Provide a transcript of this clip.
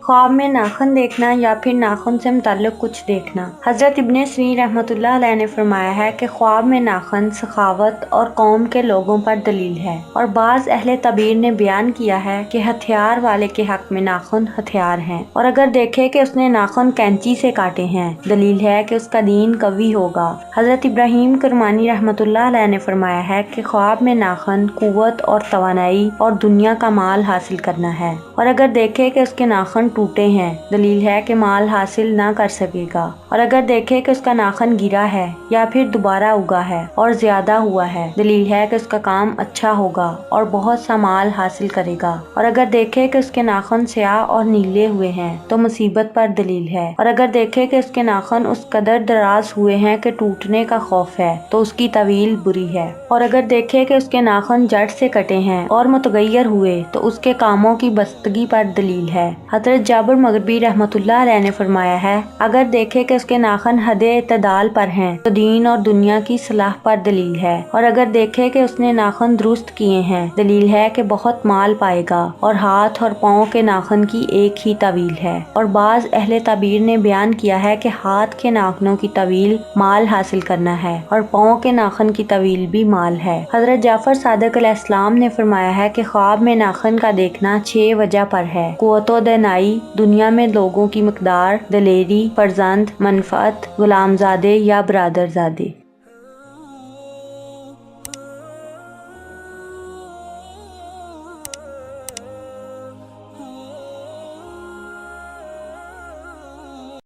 ख्वाब में नाखून देखना या फिर नाखून से मुताल्लिक कुछ देखना। हज़रत इब्ने सीरीन रहमतुल्लाह अलैह ने फरमाया है कि ख्वाब में नाखून सखावत और कौम के लोगों पर दलील है, और बाज़ अहले तबीर ने बयान किया है कि हथियार वाले के हक में नाखून हथियार हैं, और अगर देखे कि उसने नाखून कैंची से काटे हैं दलील है कि उसका दीन कवी होगा। हज़रत इब्राहीम करमानी रहमतुल्लाह अलैह ने फरमाया है कि ख्वाब में नाखून कुव्वत और तवानाई और दुनिया का माल हासिल करना है, और अगर देखे कि उसके नाखून टूटे हैं दलील है कि माल हासिल ना कर सकेगा, और अगर देखे कि उसका नाखून गिरा है या फिर दोबारा उगा है और ज्यादा हुआ है दलील है कि उसका काम अच्छा होगा और बहुत सा माल हासिल करेगा, और अगर देखे कि उसके नाखून स्याह और नीले हुए हैं तो मुसीबत पर दलील है, और अगर देखे कि उसके नाखून उस कदर दराज हुए हैं कि टूटने का खौफ है तो उसकी तवील बुरी है, और अगर देखे कि उसके नाखून जड़ से कटे हैं और मुतगय्यर हुए तो उसके कामों की बस्तगी पर दलील है। हज़रत जाबिर मग़रिबी रहमतुल्लाह अलैह ने फरमाया है, अगर देखे कि उसके नाखून हदे इत्तदाल पर हैं तो दीन और दुनिया की सलाह पर दलील है, और अगर देखे कि उसने नाखून दुरुस्त किए हैं दलील है कि बहुत माल पाएगा, और हाथ और पाँव के नाखून की एक ही तवील है। और बाज़ अहले तबीर ने बयान किया है कि हाथ के नाखूनों की तवील माल हासिल करना है और पाँव के नाखून की तवील भी माल है। हज़रत जाफर सादिक अलैहिस्सलाम ने फरमाया है कि ख्वाब में नाखून का देखना 6 वजह पर है: कुव्वतो दनाई, दुनिया में लोगों की मकदार, दलेरी, फर्जंद, मनफअत, गुलामजादे या बरादरजादे।